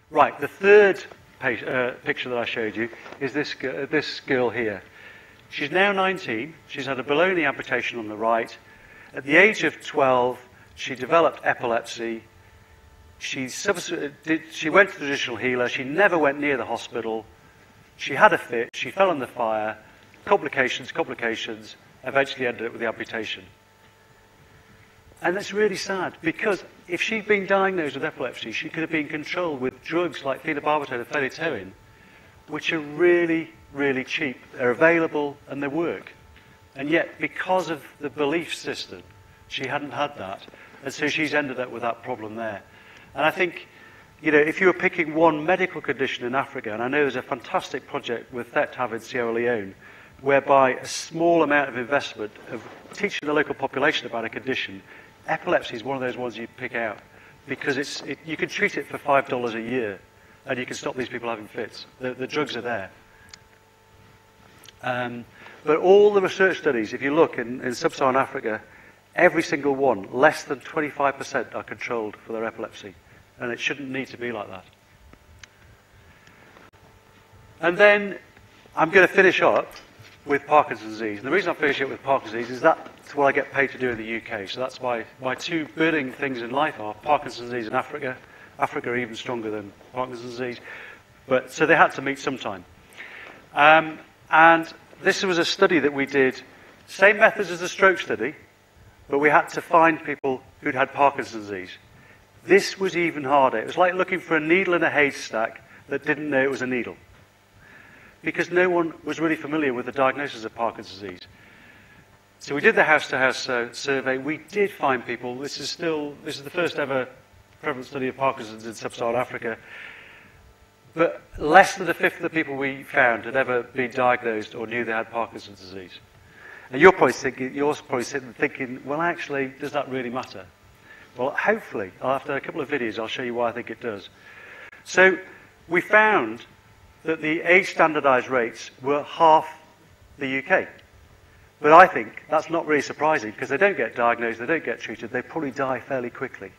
Right, the third picture that I showed you is this girl here. She's now 19. She's had a below-knee amputation on the right. At the age of 12, she developed epilepsy. She went to the traditional healer. She never went near the hospital. She had a fit. She fell in the fire. Complications, eventually ended up with the amputation. And that's really sad, because if she'd been diagnosed with epilepsy, she could have been controlled with drugs like phenobarbital and phenytoin, which are really, really cheap. They're available and they work. And yet, because of the belief system, she hadn't had that. And so she's ended up with that problem there. And I think, you know, if you were picking one medical condition in Africa, and I know there's a fantastic project with THETAV in Sierra Leone, whereby a small amount of investment of teaching the local population about a condition, epilepsy is one of those ones you pick out, because you can treat it for $5 a year, and you can stop these people having fits. The drugs are there. But all the research studies, if you look in sub-Saharan Africa, every single one, less than 25% are controlled for their epilepsy. And it shouldn't need to be like that. And then I'm going to finish up with Parkinson's disease. And the reason I'm finishing up with Parkinson's disease is that's what I get paid to do in the UK. So that's my two burning things in life are Parkinson's disease and Africa. Africa are even stronger than Parkinson's disease. So they had to meet sometime. And this was a study that we did, same methods as the stroke study, but we had to find people who'd had Parkinson's disease. This was even harder. It was like looking for a needle in a haystack that didn't know it was a needle, because no one was really familiar with the diagnosis of Parkinson's disease. So we did the house-to-house survey. We did find people. This is the first ever prevalent study of Parkinson's in sub-Saharan Africa. But less than a fifth of the people we found had ever been diagnosed or knew they had Parkinson's disease. And you're probably sitting thinking, well, actually, does that really matter? Well, hopefully, after a couple of videos, I'll show you why I think it does. So we found that the age-standardized rates were half the UK. But I think that's not really surprising, because they don't get diagnosed, they don't get treated, they probably die fairly quickly.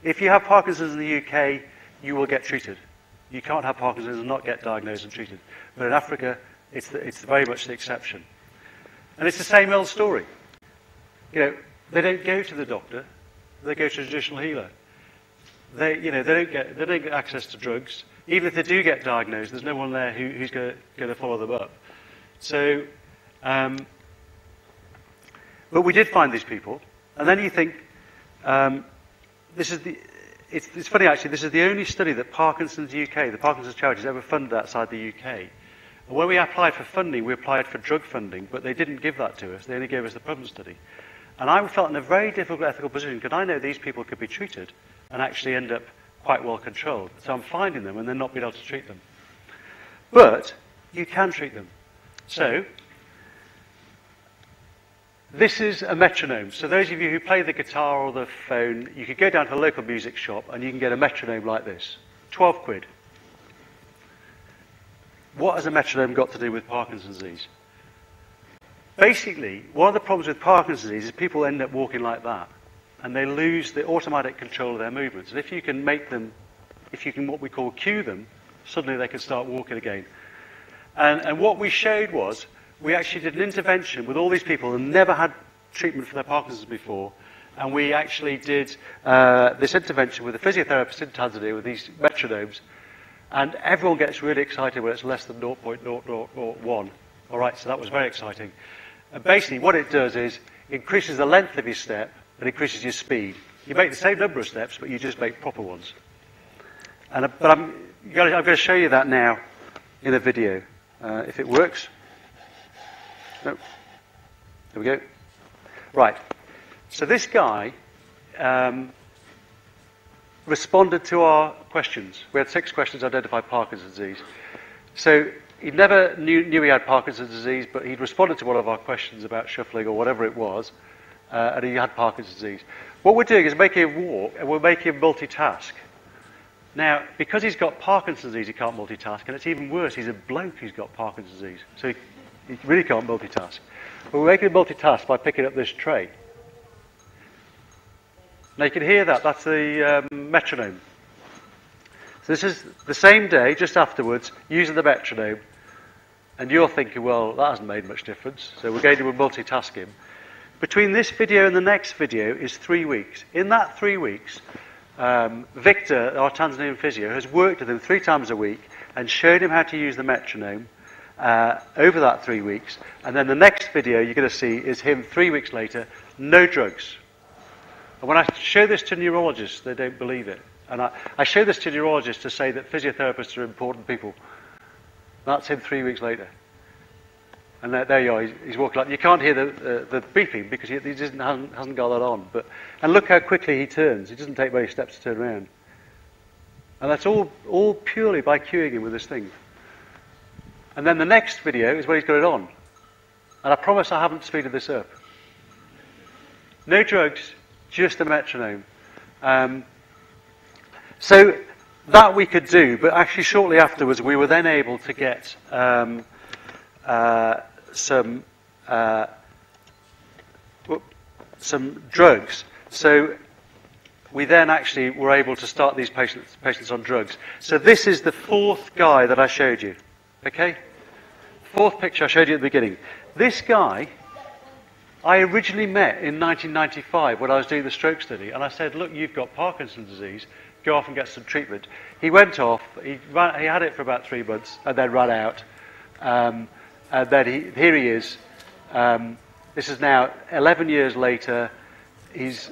If you have Parkinson's in the UK, you will get treated. You can't have Parkinson's and not get diagnosed and treated. But in Africa, it's very much the exception. And it's the same old story. You know, they don't go to the doctor, they go to a traditional healer. They don't get access to drugs. Even if they do get diagnosed, there's no one there who's going to follow them up. So, but we did find these people, and then you think, it's funny actually, this is the only study that Parkinson's UK, the Parkinson's charity, has ever funded outside the UK. And when we applied for funding, we applied for drug funding, but they didn't give that to us. They only gave us the problem study. And I felt in a very difficult ethical position, because I know these people could be treated and actually end up quite well controlled. So I'm finding them and then not being able to treat them. But you can treat them. So this is a metronome. So those of you who play the guitar or the phone, you could go down to a local music shop and you can get a metronome like this. 12 quid. What has a metronome got to do with Parkinson's disease? Basically, one of the problems with Parkinson's disease is people end up walking like that, and they lose the automatic control of their movements. And if you can make them, if you can what we call cue them, suddenly they can start walking again. And what we showed was, we actually did an intervention with all these people who never had treatment for their Parkinson's before, and we actually did this intervention with a physiotherapist in Tanzania with these metronomes, and everyone gets really excited when it's less than 0.001. All right, so that was very exciting. And basically what it does is increases the length of your step and increases your speed. You make the same number of steps, but you just make proper ones. But I'm going to show you that now in a video, if it works. No. There we go. Right. So this guy responded to our questions. We had 6 questions to identify Parkinson's disease. So he never knew he had Parkinson's disease, but he'd responded to one of our questions about shuffling or whatever it was, and he had Parkinson's disease. What we're doing is making him walk, and we're making him multitask. Now, because he's got Parkinson's disease, he can't multitask, and it's even worse, he's a bloke who's got Parkinson's disease, so he really can't multitask. But we're making him multitask by picking up this tray. Now you can hear that, that's the metronome. So this is the same day, just afterwards, using the metronome. And you're thinking, well, that hasn't made much difference. So we're going to multitask him. Between this video and the next video is 3 weeks. In that 3 weeks, Victor, our Tanzanian physio, has worked with him 3 times a week and showed him how to use the metronome over that 3 weeks. And then the next video you're going to see is him 3 weeks later, no drugs. And when I show this to neurologists, they don't believe it. And I show this to neurologists to say that physiotherapists are important people. That's him 3 weeks later. And there you are, he's walking like, you can't hear the beeping because he hasn't got that on. And look how quickly he turns. He doesn't take many steps to turn around. And that's all purely by cueing him with this thing. And then the next video is when he's got it on. And I promise I haven't speeded this up. No drugs, just a metronome. So that we could do, but actually shortly afterwards we were then able to get some drugs. So we then actually were able to start these patients on drugs. So this is the 4th guy that I showed you. Okay? 4th picture I showed you at the beginning. This guy, I originally met in 1995 when I was doing the stroke study, and I said, look, you've got Parkinson's disease, go off and get some treatment. He went off, he had it for about 3 months, and then ran out. And then here he is. This is now 11 years later. He's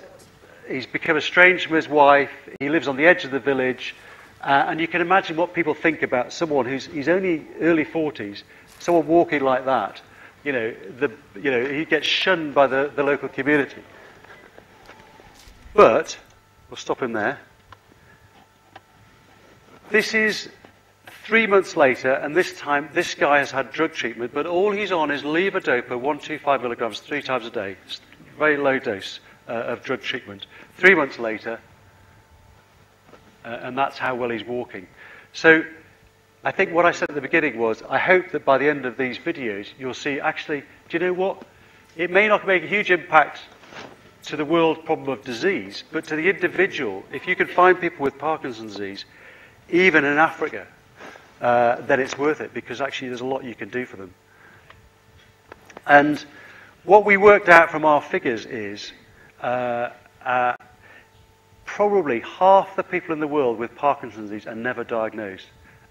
become estranged from his wife. He lives on the edge of the village. And you can imagine what people think about someone he's only early 40s, someone walking like that. He gets shunned by the local community. But, we'll stop him there. This is 3 months later, and this time this guy has had drug treatment, but all he's on is levodopa, 125 milligrams, 3 times a day. It's a very low dose of drug treatment. 3 months later, and that's how well he's walking. So I think what I said at the beginning was, I hope that by the end of these videos, you'll see, actually, do you know what? It may not make a huge impact to the world problem of disease, but to the individual, if you can find people with Parkinson's disease, even in Africa, then it's worth it, because actually there's a lot you can do for them. And what we worked out from our figures is probably half the people in the world with Parkinson's disease are never diagnosed,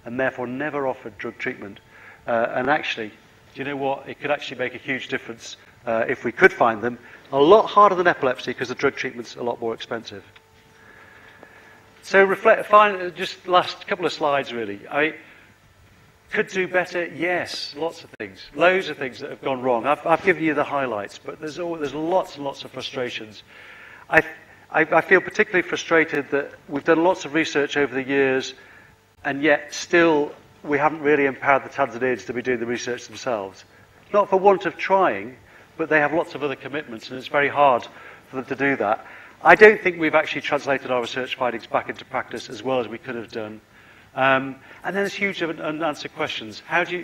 and therefore never offered drug treatment. And actually, do you know what? It could actually make a huge difference if we could find them. A lot harder than epilepsy, because the drug treatment's a lot more expensive. So just last couple of slides really. I could do better, yes, lots of things. Loads of things that have gone wrong. I've given you the highlights, but there's lots and lots of frustrations. I feel particularly frustrated that we've done lots of research over the years, and yet still we haven't really empowered the Tanzanians to be doing the research themselves. Not for want of trying, but they have lots of other commitments, and it's very hard for them to do that. I don't think we've actually translated our research findings back into practice as well as we could have done. And then there's huge unanswered questions. How do you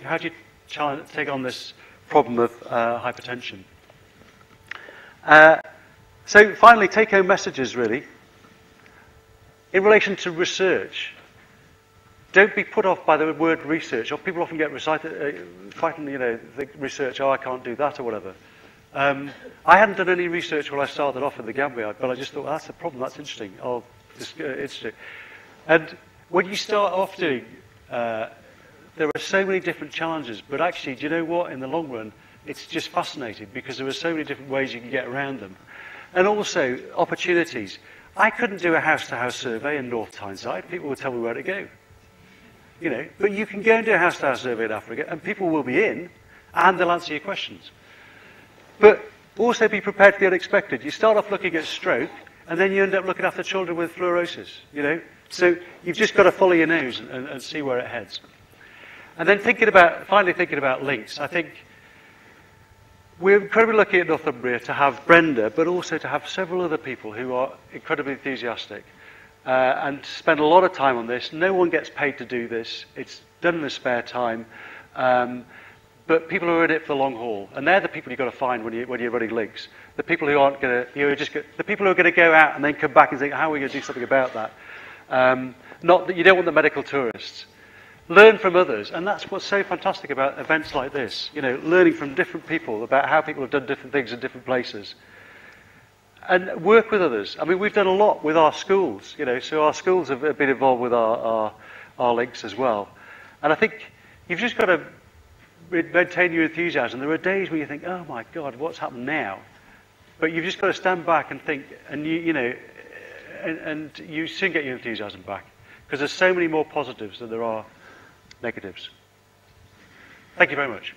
take on this problem of hypertension? So finally, take-home messages, really. In relation to research, don't be put off by the word research. Or people often get frightened, think research, oh, I can't do that or whatever. I hadn't done any research when I started off in the Gambia, but I just thought, well, that's a problem, that's interesting. Interesting. And when you start off doing, there are so many different challenges, but actually, do you know what? In the long run, it's just fascinating, because there are so many different ways you can get around them. And also, opportunities. I couldn't do a house-to-house survey in North Tyneside. People would tell me where to go. But you can go and do a house-to-house survey in Africa, and people will be in, and they'll answer your questions. But also be prepared for the unexpected. You start off looking at stroke, and then you end up looking after children with fluorosis, So you've just got to follow your nose and see where it heads. And then finally thinking about links. I think we're incredibly lucky at Northumbria to have Brenda, but also to have several other people who are incredibly enthusiastic and spend a lot of time on this. No one gets paid to do this. It's done in their spare time. But people who are in it for the long haul, and they're the people you've got to find when you're running links. The people who aren't going to, the people who are going to go out and then come back and think, how are we going to do something about that? Not that you don't want the medical tourists. Learn from others, and that's what's so fantastic about events like this. You know, learning from different people about how people have done different things in different places. And work with others. I mean, we've done a lot with our schools, you know, so our schools have been involved with our links as well. And I think you've just got to maintain your enthusiasm. There are days where you think, oh my God, what's happened now? But you've just got to stand back and think, and and you soon get your enthusiasm back. Because there's so many more positives than there are negatives. Thank you very much.